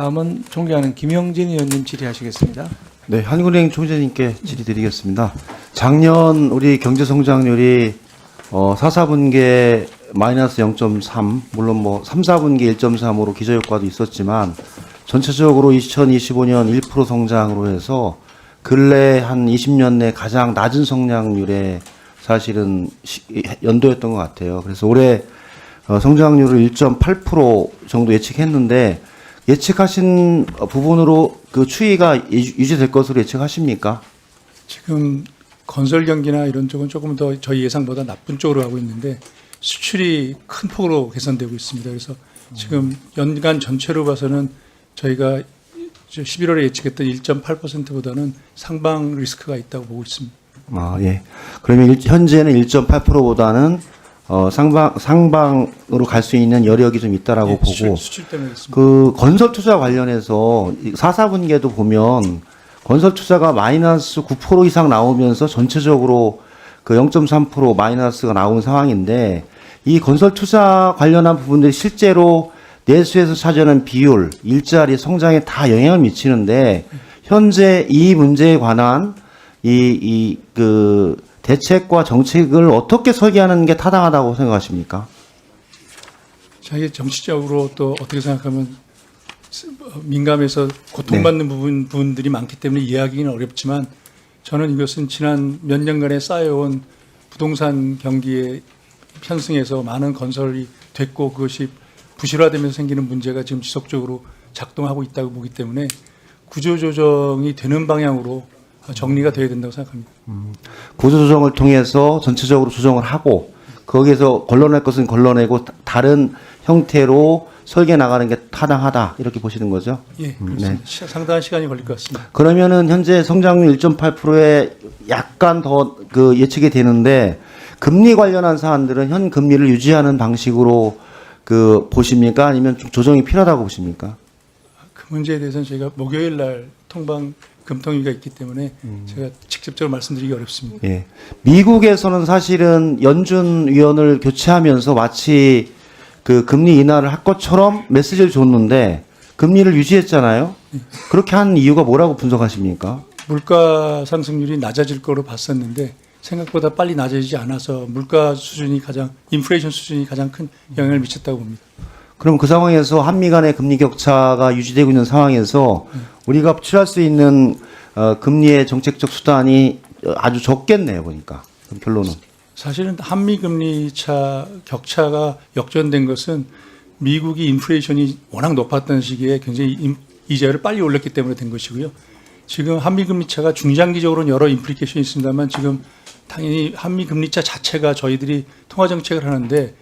다음은 존경하는 김영진 의원님 질의하시겠습니다. 네, 한국은행 총재님께 질의드리겠습니다. 작년 우리 경제 성장률이 4, 4분기에 마이너스 0.3, 물론 뭐 3, 4분기 1.3으로 기저효과도 있었지만 전체적으로 2025년 1% 성장으로 해서 근래 한 20년 내 가장 낮은 성장률의 사실은 연도였던 것 같아요. 그래서 올해 성장률을 1.8% 정도 예측했는데 예측하신 부분으로 그 추이가 유지될 것으로 예측하십니까? 지금 건설 경기나 이런 쪽은 조금 더 저희 예상보다 나쁜 쪽으로 가고 있는데 수출이 큰 폭으로 개선되고 있습니다. 그래서 지금 연간 전체로 봐서는 저희가 11월에 예측했던 1.8%보다는 상방 리스크가 있다고 보고 있습니다. 아, 예. 그러면 현재는 1.8%보다는 상방으로 갈 수 있는 여력이 좀 있다라고 보고 수출 때문에 그렇습니다. 그 건설 투자 관련해서 4, 4분기에도 보면 건설 투자가 마이너스 9% 이상 나오면서 전체적으로 그 0.3% 마이너스가 나온 상황인데 이 건설 투자 관련한 부분들이 실제로 내수에서 차지하는 비율, 일자리 성장에 다 영향을 미치는데 현재 이 문제에 관한 그 대책과 정책을 어떻게 설계하는 게 타당하다고 생각하십니까? 자기 정치적으로 또 어떻게 생각하면 민감해서 고통받는 부분들이 많기 때문에 이해하기는 어렵지만 저는 이것은 지난 몇 년간에 쌓여온 부동산 경기에 편승해서 많은 건설이 됐고 그것이 부실화되면서 생기는 문제가 지금 지속적으로 작동하고 있다고 보기 때문에 구조조정이 되는 방향으로 정리가 돼야 된다고 생각합니다. 구조조정을 통해서 전체적으로 조정을 하고 거기에서 걸러낼 것은 걸러내고 다른 형태로 설계 나가는 게 타당하다 이렇게 보시는 거죠? 예, 그렇습니다. 네. 상당한 시간이 걸릴 것 같습니다. 그러면은 현재 성장률 1.8%에 약간 더 그 예측이 되는데 금리 관련한 사안들은 현 금리를 유지하는 방식으로 그 보십니까? 아니면 좀 조정이 필요하다고 보십니까? 그 문제에 대해서는 저희가 목요일 날 통방 금통위가 있기 때문에 제가 직접적으로 말씀드리기 어렵습니다. 예. 미국에서는 사실은 연준 위원을 교체하면서 마치 그 금리 인하를 할 것처럼 메시지를 줬는데 금리를 유지했잖아요. 그렇게 한 이유가 뭐라고 분석하십니까? 물가 상승률이 낮아질 거로 봤었는데 생각보다 빨리 낮아지지 않아서 물가 수준이 인플레이션 수준이 가장 큰 영향을 미쳤다고 봅니다. 그럼 그 상황에서 한미 간의 금리 격차가 유지되고 있는 상황에서 우리가 취할 수 있는 금리의 정책적 수단이 아주 적겠네요, 보니까. 결론은. 사실은 한미 금리 격차가 역전된 것은 미국이 인플레이션이 워낙 높았던 시기에 굉장히 이자율을 빨리 올렸기 때문에 된 것이고요. 지금 한미 금리 차가 중장기적으로는 여러 임플리케이션이 있습니다만 지금 당연히 한미 금리 차 자체가 저희들이 통화 정책을 하는데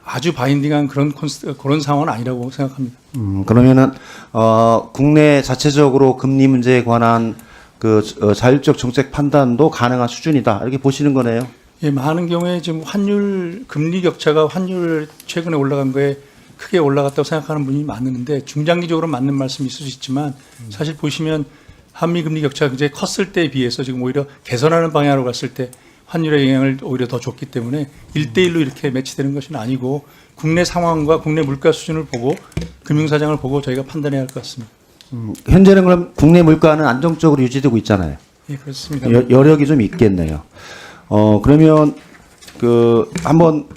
아주 바인딩한 그런 상황은 아니라고 생각합니다. 그러면은 국내 자체적으로 금리 문제에 관한 그 자율적 정책 판단도 가능한 수준이다 이렇게 보시는 거네요. 예, 많은 경우에 지금 환율 금리 격차가 환율 최근에 올라간 거에 크게 올라갔다고 생각하는 분이 많은데 중장기적으로 맞는 말씀이 있을 수 있지만 사실 보시면 한미 금리 격차가 굉장히 컸을 때에 비해서 지금 오히려 개선하는 방향으로 갔을 때 환율의 영향을 오히려 더 줬기 때문에 1대1로 이렇게 매치되는 것은 아니고 국내 상황과 국내 물가 수준을 보고 금융사장을 보고 저희가 판단해야 할 것 같습니다. 현재는 그럼 국내 물가는 안정적으로 유지되고 있잖아요. 예, 그렇습니다. 여력이 좀 있겠네요. 그러면 그 한번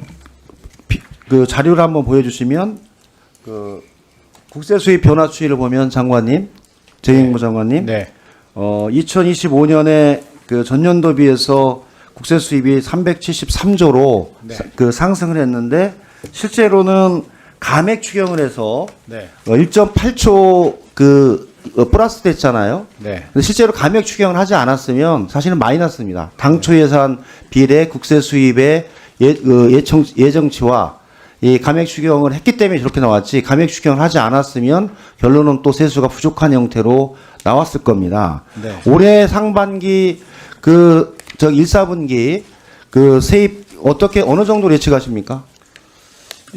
그 자료를 한번 보여주시면 그 국세 수입 변화 추이를 보면 장관님, 재경부 장관님, 네. 2025년에 그 전년도 비해서 국세 수입이 373조로 네. 그 상승을 했는데 실제로는 감액 추경을 해서 네. 1.8조 그 플러스 됐잖아요. 네. 근데 실제로 감액 추경을 하지 않았으면 사실은 마이너스입니다. 당초 예산 비례 국세 수입의 예정치와 이 감액 추경을 했기 때문에 저렇게 나왔지 감액 추경을 하지 않았으면 결론은 또 세수가 부족한 형태로 나왔을 겁니다. 네. 올해 상반기 1, 4분기 그 세입 어떻게 어느 정도 예측하십니까?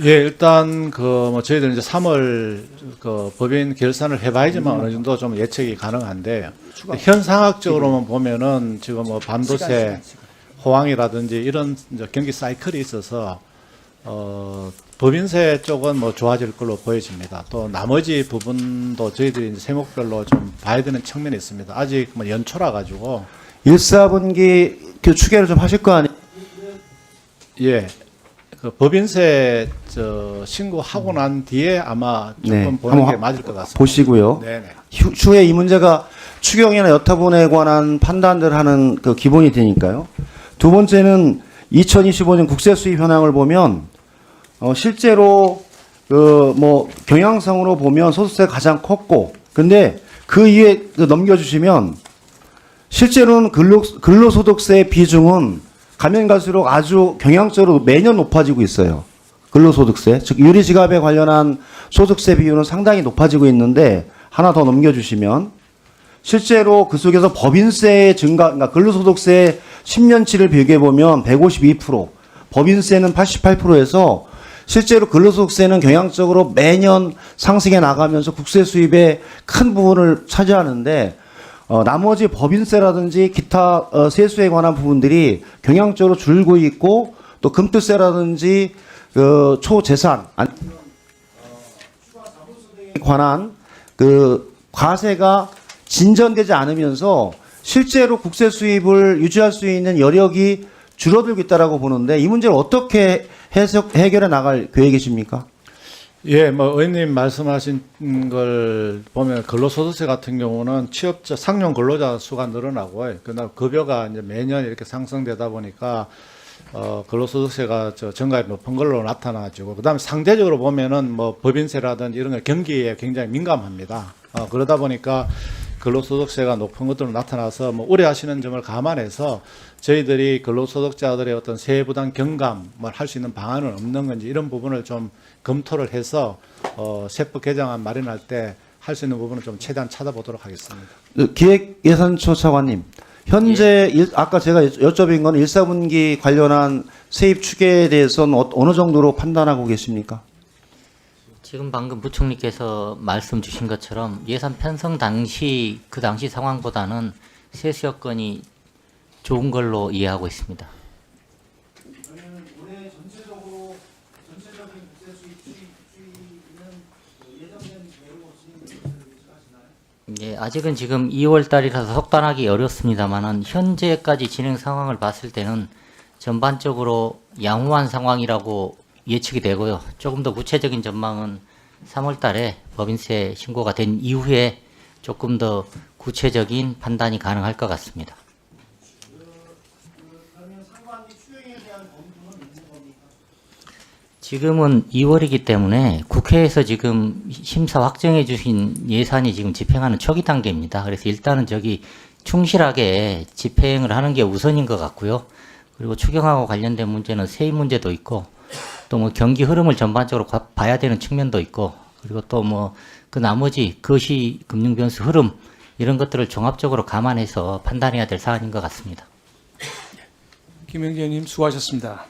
예, 일단 뭐 저희들 이제 3월 그 법인 결산을 해봐야지만 어느 정도 좀 예측이 가능한데 현상학적으로만 보면은 지금 뭐 반도체 호황이라든지 이런 이제 경기 사이클이 있어서 법인세 쪽은 뭐 좋아질 걸로 보여집니다. 또 나머지 부분도 저희들이 이제 세목별로 좀 봐야 되는 측면이 있습니다. 아직 뭐 연초라 가지고 1사분기 그 추계를 좀 하실 거 아니에요? 예. 그 법인세 신고하고 난 뒤에 아마 조금 네, 보는 게 한번 맞을 것 같습니다. 보시고요. 네네. 추후에 이 문제가 추경이나 여타분에 관한 판단들 하는 그 기본이 되니까요. 두 번째는 2025년 국세 수입 현황을 보면 실제로 그 뭐 경향성으로 보면 소득세가 가장 컸고, 근데 그 이에 넘겨주시면 실제로는 근로소득세 비중은 가면 갈수록 아주 경향적으로 매년 높아지고 있어요. 근로소득세, 즉 유리지갑에 관련한 소득세 비율은 상당히 높아지고 있는데, 하나 더 넘겨주시면 실제로 그 속에서 법인세 증가, 그러니까 근로소득세 10년치를 비교해보면 152%, 법인세는 88%에서 실제로 근로소득세는 경향적으로 매년 상승해 나가면서 국세 수입의 큰 부분을 차지하는데, 나머지 법인세라든지 기타 세수에 관한 부분들이 경향적으로 줄고 있고, 또 금투세라든지 그 초재산 관한 그 과세가 진전되지 않으면서 실제로 국세 수입을 유지할 수 있는 여력이 줄어들고 있다라고 보는데, 이 문제를 어떻게 해결해 나갈 계획이십니까? 예, 뭐 의원님 말씀하신 걸 보면 근로소득세 같은 경우는 취업자 상용 근로자 수가 늘어나고 그다음 급여가 이제 매년 이렇게 상승되다 보니까 근로소득세가 증가율이 높은 걸로 나타나지고, 그다음에 상대적으로 보면은 뭐 법인세라든지 이런 거 경기에 굉장히 민감합니다. 그러다 보니까 근로소득세가 높은 것으로 나타나서 뭐 우려하시는 점을 감안해서 저희들이 근로소득자들의 어떤 세부담 경감을 할 수 있는 방안은 없는 건지, 이런 부분을 좀 검토를 해서 세법 개정안 마련할 때 할 수 있는 부분을 좀 최대한 찾아보도록 하겠습니다. 기획예산처 차관님, 현재 아까 제가 여쭤본 건 1사분기 관련한 세입 추계에 대해서는 어느 정도로 판단하고 계십니까? 지금 방금 부총리께서 말씀 주신 것처럼 예산 편성 당시 그 당시 상황보다는 세수 여건이 좋은 걸로 이해하고 있습니다. 올해 전체적인 국세 수입은 예정된 대로 진행하시나요? 예, 아직은 지금 2월 달이라서 속단하기 어렵습니다만은 현재까지 진행 상황을 봤을 때는 전반적으로 양호한 상황이라고 예측이 되고요. 조금 더 구체적인 전망은 3월 달에 법인세 신고가 된 이후에 조금 더 구체적인 판단이 가능할 것 같습니다. 지금은 2월이기 때문에 국회에서 지금 심사 확정해 주신 예산이 지금 집행하는 초기 단계입니다. 그래서 일단은 충실하게 집행을 하는 게 우선인 것 같고요. 그리고 추경하고 관련된 문제는 세입 문제도 있고, 또 뭐 경기 흐름을 전반적으로 봐야 되는 측면도 있고, 그리고 또 뭐 그 나머지 거시 금융 변수 흐름 이런 것들을 종합적으로 감안해서 판단해야 될 사안인 것 같습니다. 김영재 의원님 수고하셨습니다.